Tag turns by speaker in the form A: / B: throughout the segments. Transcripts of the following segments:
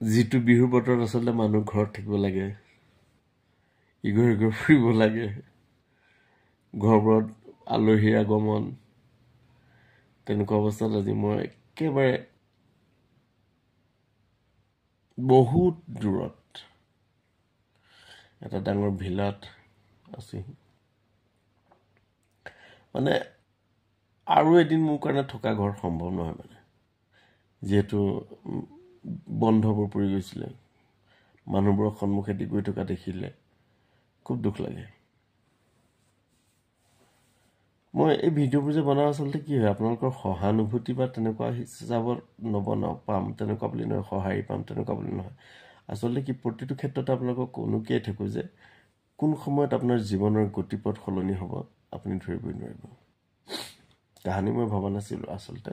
A: যিটো বিহুৰ বতৰত আচলতে মানুহ ঘৰত থাকিব লাগে, ইঘৰ সিঘৰ ফুৰিব লাগে, ঘৰবোৰত আলহীৰ আগমন, তেনেকুৱা অৱস্থাত আজি মই একেবাৰে বহুত দূৰত এটা ডাঙৰ ভিলাত আছো। মানে আৰু এদিন মোৰ কাৰণে থকা ঘৰ সম্ভৱ নহয়, মানে যিহেতু বন্ধবোৰ পৰি গৈছিলে, মানুহবোৰক সন্মুখেদি গৈ থকা দেখিলে খুব দুখ লাগে। মই এই ভিডিঅ'বোৰ যে বনাওঁ আচলতে কি হয়, আপোনালোকৰ সহানুভূতি বা তেনেকুৱা হিচাপত নবনাওঁ, পাম তেনেকুৱা বুলি নহয়, সঁহাৰি পাম তেনেকুৱা বুলি নহয়। আচলতে কি প্ৰতিটো ক্ষেত্ৰতে আপোনালোকক উনুকিয়াই থাকোঁ যে কোন সময়ত আপোনাৰ জীৱনৰ গতিপথ সলনি হ'ব আপুনি ধৰিবই নোৱাৰিব। কাহানি মই ভবা নাছিলোঁ আচলতে।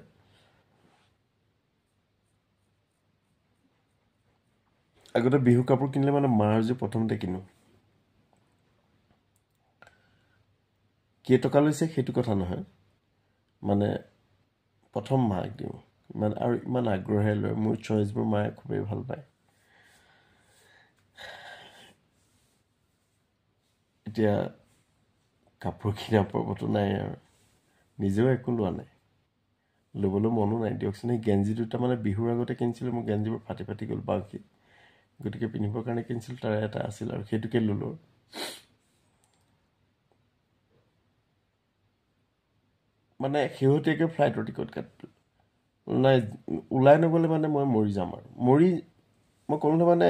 A: আগতে বিহু কাপোৰ কিনিলে মানে মাৰ যে প্ৰথমতে কিনো, কেইটকা লৈছে সেইটো কথা নহয়, মানে প্ৰথম মাক দিওঁ ইমান, আৰু ইমান আগ্ৰহেৰে লয়। মোৰ চইচবোৰ মায়ে খুবেই ভাল পায়। এতিয়া কাপোৰ কিনা পৰ্বতো নাই আৰু, নিজেও একো লোৱা নাই, ল'বলৈ মনো নাই দিয়কচোন। সেই গেঞ্জি দুটা মানে বিহুৰ আগতে কিনিছিলোঁ, মোৰ গেঞ্জিবোৰ ফাটি ফাটি গ'ল বাউসী, গতিকে পিন্ধিবৰ কাৰণে কিনিছিলোঁ, তাৰে এটা আছিল আৰু সেইটোকে ল'লোঁ। মানে শেহতীয়াকৈ ফ্লাইটৰ টিকট কাটিলোঁ, নাই ওলাই নগ'লে মানে মই মৰি যাম আৰু মই ক'লোঁ মানে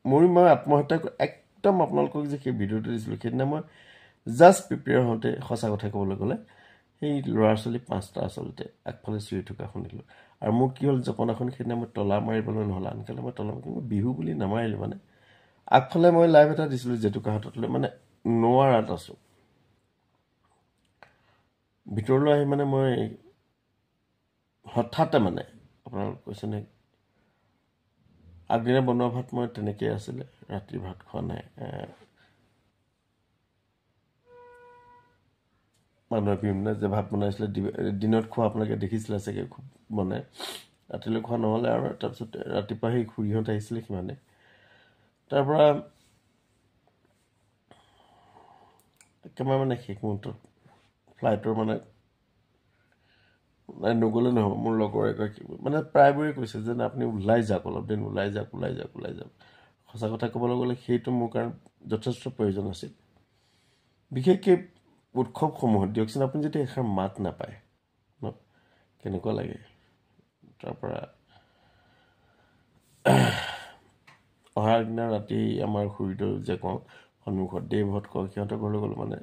A: মই আত্মহত্যা একদম আপোনালোকক যে সেই ভিডিঅ'টো দিছিলোঁ সেইদিনা মই জাষ্ট প্ৰিপেয়াৰ হওঁতে, সঁচা কথা ক'বলৈ গ'লে সেই ল'ৰা ছোৱালী 5টা আচলতে আগফালে চিঞৰি থকা শুনিলোঁ। আৰু মোৰ কি হ'ল, জপনাখন সেইদিনা মই তলা মাৰিবলৈ নহ'ল, আনকালে মই তলা মাৰি বিহু বুলি নামাৰিলোঁ। মানে আগফালে মই লাইভ এটা দিছিলোঁ জেতুকা হাতত লৈ, মানে নোৱাৰাত আছোঁ। ভিতৰলৈ আহি মানে মই হঠাতে মানে আপোনালোক কৈছে নে, আগদিনা বনোৱা ভাত মই তেনেকেই আছিলে, ৰাতিৰ ভাত খোৱা নাই। মানুহে বিভিন্ন যে ভাত বনাইছিলে দিনত খোৱা আপোনালোকে দেখিছিলে চাগে, খুব বনাই ৰাতিলৈ খোৱা নহ'লে আৰু। তাৰপিছত ৰাতিপুৱা সেই খুৰীহঁত আহিছিলে, সিমানে তাৰপৰা একেবাৰে মানে শেষ মুহূৰ্তত ফ্লাইটৰ মানে নগ'লে নহ'ব। মোৰ লগৰ এগৰাকী মানে প্ৰায়বোৰে কৈছে যে আপুনি ওলাই যাওক, অলপ দিন ওলাই যাওক। সঁচা কথা ক'বলৈ গ'লে সেইটো মোৰ কাৰণে যথেষ্ট প্ৰয়োজন আছিল, বিশেষকৈ উৎসৱসমূহত। দিয়কচোন আপুনি যদি এষাৰ মাত নাপায় ন, কেনেকুৱা লাগে। তাৰপৰা অহাৰ দিনা ৰাতি আমাৰ খুৰীদেউ যে কওঁ, সন্মুখত দেৱহঁত কওঁ, সিহঁতৰ ঘৰলৈ গ'লোঁ। মানে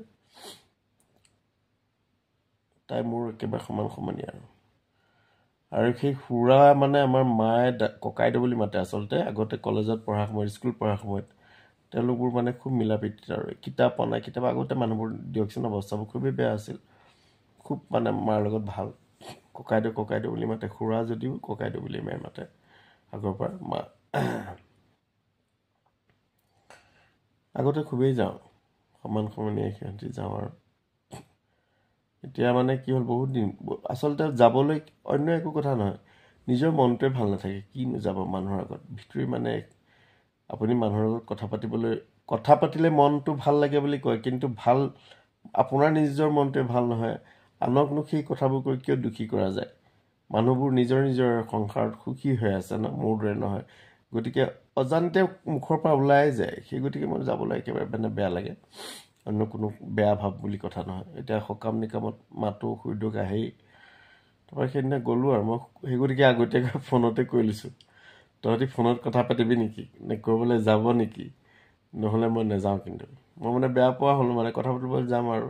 A: তাই মোৰ একেবাৰে সমানেই আৰু সেই খুৰা মানে আমাৰ মায়ে ককাইদেউ বুলি মাতে আচলতে। আগতে কলেজত পঢ়াৰ সময়ত, স্কুল পঢ়াৰ সময়ত তেওঁলোকবোৰ মানে খুব মিলা প্ৰীতিত আৰু কিতাপ অনাই, কিতাপ আগতে মানুহবোৰ দিয়কচোন অৱস্থাবোৰ খুবেই বেয়া আছিল, খুব মানে মাৰ লগত ভাল। ককাইদেউ বুলি মাতে, খুৰা যদিও ককাইদেউ বুলি মায়ে মাতে আগৰ পৰা। মা আগতে খুবেই যাওঁ, সমানেই সিহঁতি যাওঁ। আৰু এতিয়া মানে কি হ'ল, বহুত দিন আচলতে যাবলৈ অন্য একো কথা নহয়, নিজৰ মনটোৱে ভাল নাথাকে, কিনো যাব মানুহৰ আগত। ভিতৰি মানে আপুনি মানুহৰ আগত কথা পাতিলে মনটো ভাল লাগে বুলি কয়, কিন্তু আপোনাৰ নিজৰ মনটোৱে ভাল নহয়, আনকনো সেই কথাবোৰ কৈ কিয় দুখী কৰা যায়। মানুহবোৰ নিজৰ সংসাৰত সুখী হৈ আছে ন, মোৰ দৰে নহয়। গতিকে অজান্তে মুখৰ পৰা ওলাই যায়, সেই গতিকে মই যাবলৈ একেবাৰে মানে বেয়া লাগে। অন্য কোনো বেয়া ভাৱ বুলি কথা নহয়। এতিয়া সকাম নিকামত মাতো, খুৰীদেউক আহেই। তাৰপৰা সেইদিনা গ'লোঁ আৰু মই সেই গতিকে আগতীয়াকৈ ফোনতে কৈ লৈছোঁ, তহঁতি ফোনত কথা পাতিবি নেকি, নে ক'ৰবালৈ যাব নেকি, নহ'লে মই নাযাওঁ। কিন্তু মই মানে বেয়া পোৱা হ'লোঁ, মানে কথা পাতিবলৈ যাম আৰু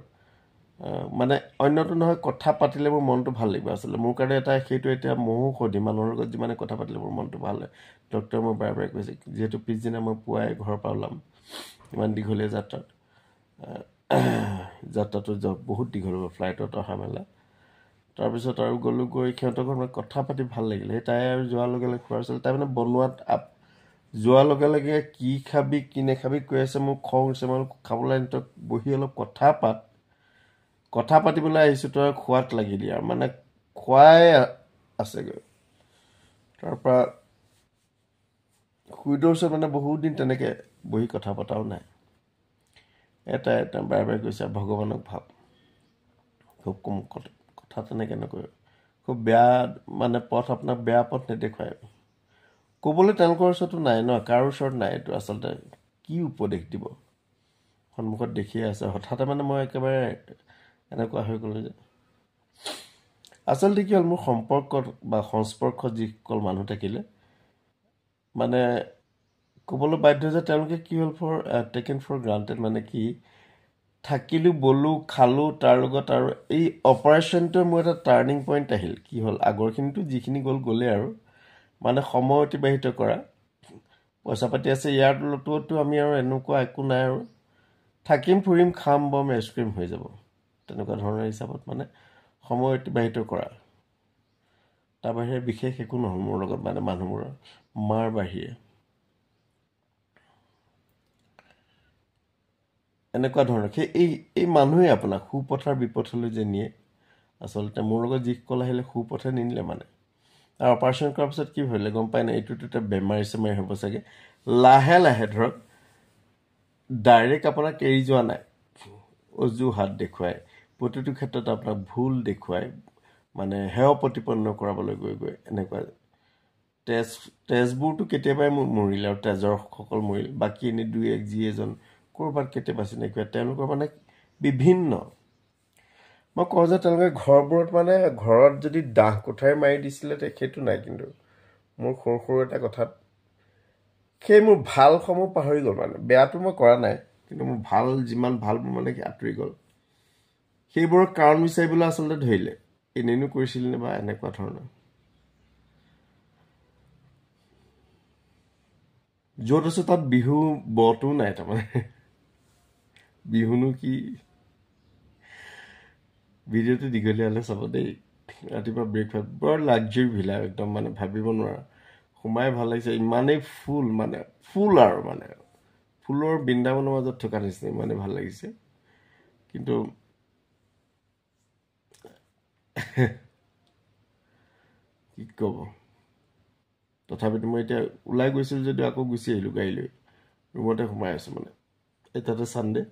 A: মানে অন্যটো নহয়, কথা পাতিলে মোৰ মনটো ভাল লাগিব আচলতে। মোৰ কাৰণে সেইটো এতিয়া মহৌষধি, মানুহৰ লগত যিমানে কথা পাতিলে মোৰ মনটো ভাল হয়। ডক্টৰে মই বাৰে বাৰে কৈছে, যিহেতু পিছদিনা মই পুৱাই ঘৰৰ পৰা ওলাম, ইমান দীঘলীয়া যাত্ৰাটো বহুত দীঘল হ'ব, ফ্লাইটত অহা মেলা। তাৰপিছত আৰু গ'লোঁ, গৈ সিহঁতৰ ঘৰত কথা পাতি ভাল লাগিলে। সেই তাই আৰু যোৱাৰ লগে লগে খুৰা ছোৱালী, তাই মানে বনোৱাত যোৱাৰ লগে লগে কি খাবি কি নাখাবি কৈ আছে। মোৰ খং উঠিছে, মই খাবলৈ তই বহি অলপ কথা পাতিবলৈ আহিছোঁ, তই খোৱাত লাগিলি আৰু মানে খুৱাই আছেগৈ। তাৰপৰা খুৰীদেউৰ ওচৰত মানে বহুত দিন তেনেকৈ বহি কথা পতাও নাই। এটা বাৰে বাৰে কৈছে ভগৱানক ভাব, খুব কম কথা তেনেকৈ নকয়, খুব বেয়া মানে পথ আপোনাক বেয়া পথ নেদেখুৱায়। ক'বলৈ তেওঁলোকৰ ওচৰতো নাই ন, কাৰো ওচৰত নাই। এইটো আচলতে কি উপদেশ দিব, সন্মুখত দেখিয়ে আছে। হঠাতে মানে মই একেবাৰে এনেকুৱা হৈ গ'লো যে আচলতে কি হ'ল, মোৰ সম্পৰ্কত বা সংস্পৰ্শত যিসকল মানুহ থাকিলে মানে ক'বলৈ বাধ্য যে তেওঁলোকে কি হ'ল টেকেন ফৰ গ্ৰাণ্টেড, মানে কি থাকিলোঁ, বলোঁ, খালোঁ তাৰ লগত। আৰু এই অপাৰেশ্যনটোৱে মোৰ এটা টাৰ্ণিং পইণ্ট আহিল। কি হ'ল, আগৰখিনিতো যিখিনি গ'লেই আৰু মানে সময় অতিবাহিত কৰা, পইচা পাতি আছে, ইয়াৰ তলতো আমি আৰু এনেকুৱা একো নাই আৰু থাকিম, ফুৰিম, খাম, বম, আইচক্ৰীম হৈ যাব, তেনেকুৱা ধৰণৰ হিচাপত মানে সময় অতিবাহিত কৰা। তাৰ বাহিৰে বিশেষ একো নহ'ল মোৰ লগত, মানে মানুহবোৰৰ মাৰ বাহিৰে। এনেকুৱা ধৰণৰ এই মানুহে আপোনাক সুপথাৰ বিপথলৈ যে নিয়ে। আচলতে মোৰ লগত যিসকল আহিলে সুপথে নিনিলে মানে। আৰু অপাৰেশ্যন কৰাৰ পিছত কি ভাবিলে গম পায় নাই, এইটোতো এটা বেমাৰী চেমাৰী হ'ব চাগে। লাহে লাহে ধৰক ডাইৰেক্ট আপোনাক এৰি যোৱা নাই, অজুহাত দেখুৱাই, প্ৰতিটো ক্ষেত্ৰত আপোনাক ভুল দেখুৱাই, মানে হেয় প্ৰতিপন্ন কৰাবলৈ গৈ এনেকুৱা। তেজবোৰতো কেতিয়াবাই মৰিলে, আৰু তেজৰসকল মৰিল, বাকী এনেই দুই এক যি এজন ক'ৰবাত কেতিয়াবা চিনাকি, তেওঁলোকৰ মানে বিভিন্ন। মই কওঁ যে তেওঁলোকে ঘৰবোৰত মানে ঘৰত যদি দাহ কোঠাৰে মাৰি দিছিলে সেইটো নাই, কিন্তু মোৰ সৰু সৰু এটা কথাত সেই মোৰ ভালসমূহ পাহৰি গ'ল। মানে বেয়াটো মই কৰা নাই, কিন্তু মোৰ ভাল যিমান ভাল মোৰ মানে কি আঁতৰি গ'ল। সেইবোৰৰ কাৰণ বিচাৰিবলৈ আচলতে ধৰিলে, এনেইনো কৰিছিল নে বা এনেকুৱা ধৰণৰ। য'ত আছো তাত বিহু বটোও নাই, তাৰমানে বিহুনো কি। ভিডিঅ'টো দীঘলীয়া হ'লে চাব দেই। ৰাতিপুৱা ব্ৰেকফাষ্ট বৰ লাক্সাৰী ভিলা, একদম মানে ভাবিব নোৱাৰা। সোমাই ভাল লাগিছে, ইমানেই ফুল, মানে ফুল আৰু মানে ফুলৰ বৃন্দাবনৰ মাজত থকা নিচিনা, ইমানেই ভাল লাগিছে। কিন্তু কি ক'ব, তথাপিতো মই এতিয়া ওলাই গৈছিলোঁ যদিও আকৌ গুচি আহিলোঁ গাড়ী লৈ, ৰুমতে সোমাই আছোঁ। মানে এই তাতে চানডে